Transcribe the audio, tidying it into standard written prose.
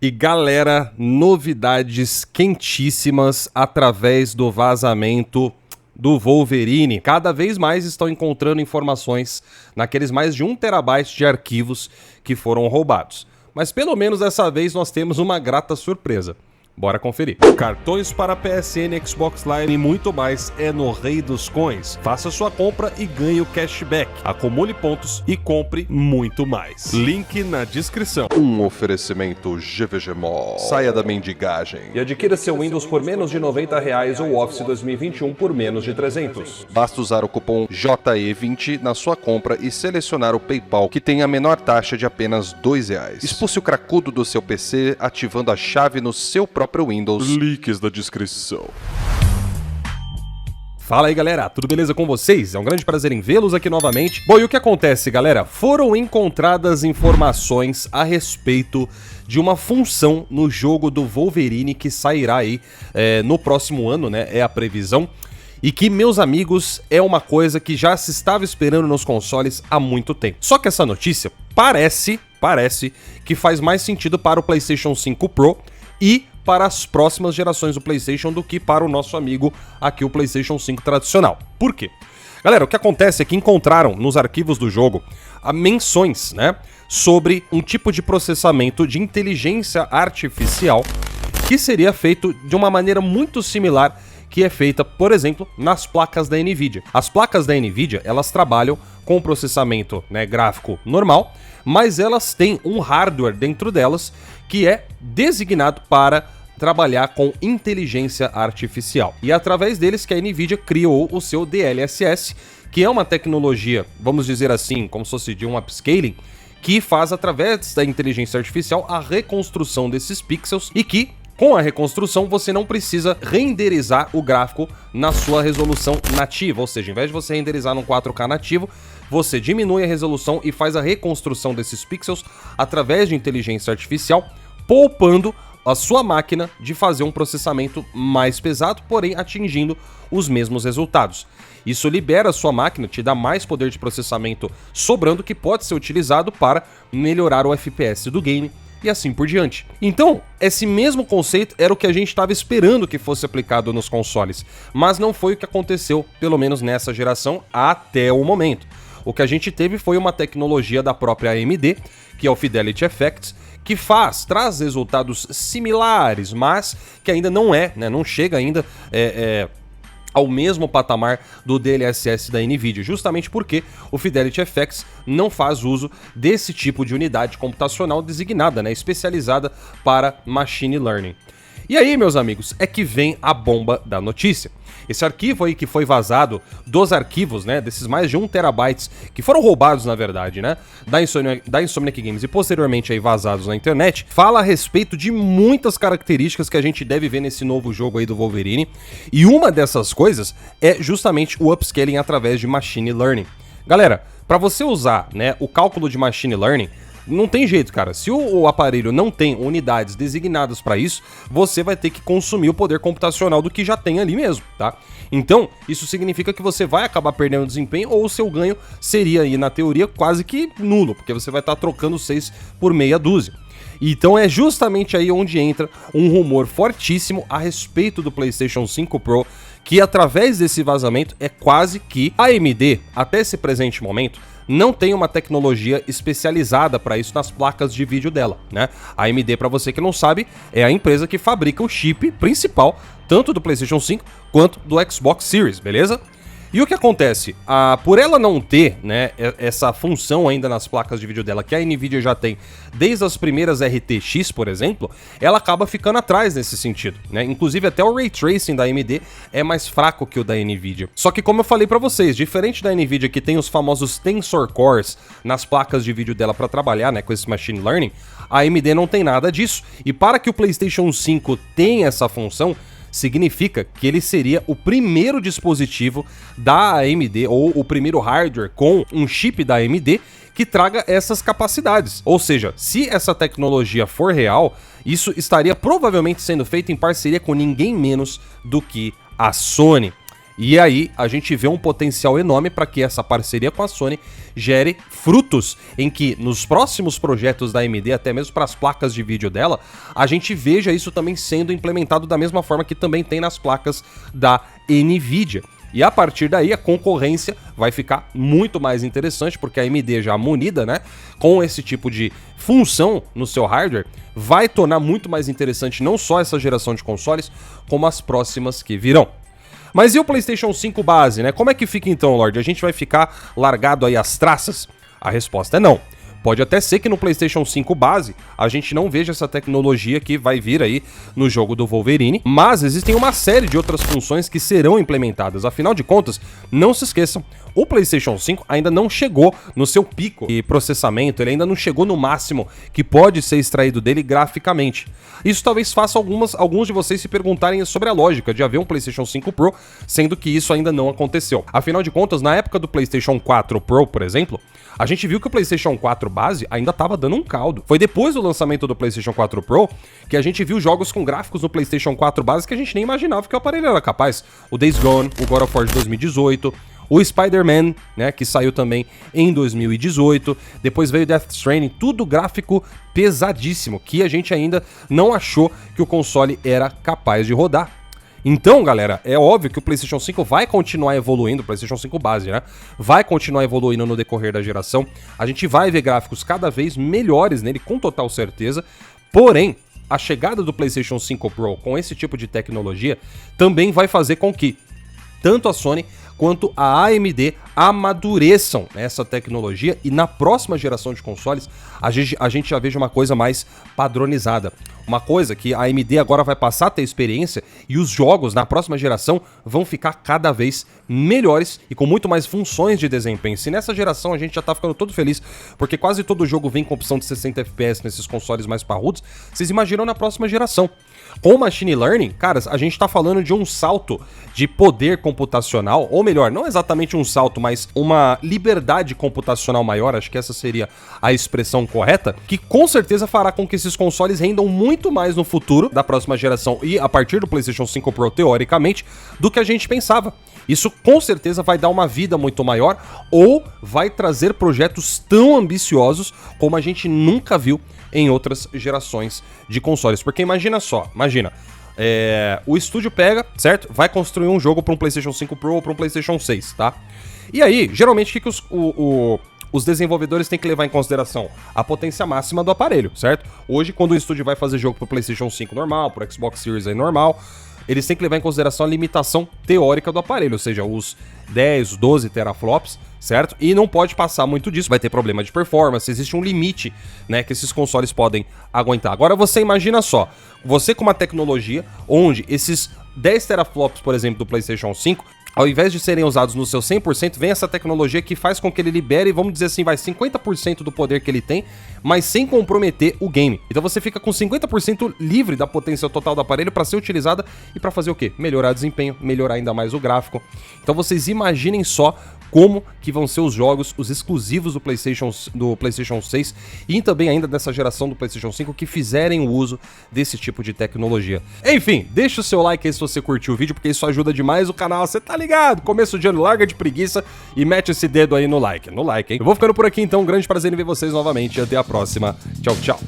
E galera, novidades quentíssimas através do vazamento do Wolverine. Cada vez mais estão encontrando informações naqueles mais de 1 terabyte de arquivos que foram roubados. Mas pelo menos dessa vez nós temos uma grata surpresa. Bora conferir. Cartões para PSN, Xbox Live e muito mais é no Rei dos Coins. Faça sua compra e ganhe o cashback. Acumule pontos e compre muito mais. Link na descrição. Um oferecimento GVG Mall. Saia da mendigagem. E adquira seu Windows por menos de R$90 ou Office 2021 por menos de 300. Basta usar o cupom JE20 na sua compra e selecionar o PayPal, que tem a menor taxa de apenas R$2. Expulse o cracudo do seu PC ativando a chave no seu próprio Windows. Links na descrição. Fala aí galera, tudo beleza com vocês? É um grande prazer em vê-los aqui novamente. Bom, e o que acontece galera? Foram encontradas informações a respeito de uma função no jogo do Wolverine que sairá aí no próximo ano, né? É a previsão. E que, meus amigos, é uma coisa que já se estava esperando nos consoles há muito tempo. Só que essa notícia parece que faz mais sentido para o PlayStation 5 Pro e para as próximas gerações do PlayStation do que para o nosso amigo aqui, o PlayStation 5 tradicional. Por quê? Galera, o que acontece é que encontraram nos arquivos do jogo menções, né, sobre um tipo de processamento de inteligência artificial que seria feito de uma maneira muito similar que é feita, por exemplo, nas placas da NVIDIA. As placas da NVIDIA, elas trabalham com processamento, né, gráfico normal, mas elas têm um hardware dentro delas que é designado para trabalhar com inteligência artificial. E é através deles que a NVIDIA criou o seu DLSS, que é uma tecnologia, vamos dizer assim, como se fosse de um upscaling, que faz através da inteligência artificial a reconstrução desses pixels e que, com a reconstrução, você não precisa renderizar o gráfico na sua resolução nativa, ou seja, ao invés de você renderizar num 4K nativo, você diminui a resolução e faz a reconstrução desses pixels através de inteligência artificial, poupando a sua máquina de fazer um processamento mais pesado, porém atingindo os mesmos resultados. Isso libera a sua máquina, te dá mais poder de processamento sobrando que pode ser utilizado para melhorar o FPS do game e assim por diante. Então, esse mesmo conceito era o que a gente estava esperando que fosse aplicado nos consoles, mas não foi o que aconteceu, pelo menos nessa geração, até o momento. O que a gente teve foi uma tecnologia da própria AMD, que é o Fidelity Effects, que traz resultados similares, mas que ainda não não chega ainda ao mesmo patamar do DLSS da NVIDIA, justamente porque o Fidelity Effects não faz uso desse tipo de unidade computacional designada, né, especializada para Machine Learning. E aí, meus amigos, é que vem a bomba da notícia. Esse arquivo aí que foi vazado dos arquivos, né, desses mais de 1 terabyte, que foram roubados, na verdade, né, da Insomniac Games e posteriormente aí vazados na internet, fala a respeito de muitas características que a gente deve ver nesse novo jogo aí do Wolverine. E uma dessas coisas é justamente o upscaling através de Machine Learning. Galera, para você usar, né, o cálculo de Machine Learning, não tem jeito, cara. Se o aparelho não tem unidades designadas para isso, você vai ter que consumir o poder computacional do que já tem ali mesmo, tá? Então, isso significa que você vai acabar perdendo desempenho ou o seu ganho seria aí, na teoria, quase que nulo, porque você vai estar trocando 6 por meia dúzia. Então é justamente aí onde entra um rumor fortíssimo a respeito do PlayStation 5 Pro, que através desse vazamento é quase que a AMD, até esse presente momento, não tem uma tecnologia especializada para isso nas placas de vídeo dela, né? A AMD, para você que não sabe, é a empresa que fabrica o chip principal, tanto do PlayStation 5 quanto do Xbox Series, beleza? E o que acontece? Por ela não ter, né, essa função ainda nas placas de vídeo dela, que a NVIDIA já tem desde as primeiras RTX, por exemplo, ela acaba ficando atrás nesse sentido, né? Inclusive até o Ray Tracing da AMD é mais fraco que o da NVIDIA. Só que como eu falei pra vocês, diferente da NVIDIA que tem os famosos Tensor Cores nas placas de vídeo dela pra trabalhar, né, com esse Machine Learning, a AMD não tem nada disso. E para que o PlayStation 5 tenha essa função, significa que ele seria o primeiro dispositivo da AMD, ou o primeiro hardware com um chip da AMD que traga essas capacidades. Ou seja, se essa tecnologia for real, isso estaria provavelmente sendo feito em parceria com ninguém menos do que a Sony. E aí a gente vê um potencial enorme para que essa parceria com a Sony gere frutos em que nos próximos projetos da AMD, até mesmo para as placas de vídeo dela, a gente veja isso também sendo implementado da mesma forma que também tem nas placas da Nvidia. E a partir daí a concorrência vai ficar muito mais interessante, porque a AMD já munida, né, com esse tipo de função no seu hardware, vai tornar muito mais interessante não só essa geração de consoles, como as próximas que virão. Mas e o PlayStation 5 base, né? Como é que fica então, Lorde? A gente vai ficar largado aí às traças? A resposta é não. Pode até ser que no PlayStation 5 base a gente não veja essa tecnologia que vai vir aí no jogo do Wolverine, mas existem uma série de outras funções que serão implementadas. Afinal de contas, não se esqueçam, o PlayStation 5 ainda não chegou no seu pico de processamento, ele ainda não chegou no máximo que pode ser extraído dele graficamente. Isso talvez faça alguns de vocês se perguntarem sobre a lógica de haver um PlayStation 5 Pro, sendo que isso ainda não aconteceu. Afinal de contas, na época do PlayStation 4 Pro, por exemplo, a gente viu que o PlayStation 4 base ainda estava dando um caldo. Foi depois do lançamento do PlayStation 4 Pro que a gente viu jogos com gráficos no PlayStation 4 base que a gente nem imaginava que o aparelho era capaz. O Days Gone, o God of War de 2018... o Spider-Man, né, que saiu também em 2018, depois veio Death Stranding, tudo gráfico pesadíssimo, que a gente ainda não achou que o console era capaz de rodar. Então, galera, é óbvio que o PlayStation 5 vai continuar evoluindo, o PlayStation 5 base, né, vai continuar evoluindo no decorrer da geração, a gente vai ver gráficos cada vez melhores nele, com total certeza, porém, a chegada do PlayStation 5 Pro com esse tipo de tecnologia também vai fazer com que tanto a Sony quanto a AMD amadureçam essa tecnologia e na próxima geração de consoles a gente já veja uma coisa mais padronizada. Uma coisa que a AMD agora vai passar a ter experiência e os jogos na próxima geração vão ficar cada vez melhores e com muito mais funções de desempenho. Se nessa geração a gente já tá ficando todo feliz porque quase todo jogo vem com opção de 60 FPS nesses consoles mais parrudos, vocês imaginam na próxima geração. Com o Machine Learning, caras, a gente tá falando de um salto de poder computacional, ou melhor, não exatamente um salto, mas uma liberdade computacional maior, acho que essa seria a expressão correta, que com certeza fará com que esses consoles rendam muito mais no futuro da próxima geração e a partir do PlayStation 5 Pro, teoricamente, do que a gente pensava. Isso com certeza vai dar uma vida muito maior ou vai trazer projetos tão ambiciosos como a gente nunca viu em outras gerações de consoles. Porque imagina só, o estúdio pega, certo? Vai construir um jogo para um PlayStation 5 Pro ou para um PlayStation 6, tá? E aí, geralmente, o que os desenvolvedores têm que levar em consideração? A potência máxima do aparelho, certo? Hoje, quando o estúdio vai fazer jogo pro PlayStation 5 normal, pro Xbox Series aí normal, eles têm que levar em consideração a limitação teórica do aparelho, ou seja, os 10, 12 teraflops, certo? E não pode passar muito disso, vai ter problema de performance, existe um limite, né, que esses consoles podem aguentar. Agora você imagina só, você com uma tecnologia onde esses 10 teraflops, por exemplo, do PlayStation 5, ao invés de serem usados no seu 100%, vem essa tecnologia que faz com que ele libere, vamos dizer assim, 50% do poder que ele tem, mas sem comprometer o game. Então você fica com 50% livre da potência total do aparelho para ser utilizada e para fazer o quê? Melhorar o desempenho, melhorar ainda mais o gráfico. Então vocês imaginem só como que vão ser os jogos, os exclusivos do PlayStation 6 e também ainda dessa geração do PlayStation 5 que fizerem o uso desse tipo de tecnologia. Enfim, deixa o seu like aí se você curtiu o vídeo, porque isso ajuda demais o canal, você tá ligado? Começo de ano, larga de preguiça e mete esse dedo aí no like, hein? Eu vou ficando por aqui então, um grande prazer em ver vocês novamente e até a próxima. Tchau, tchau.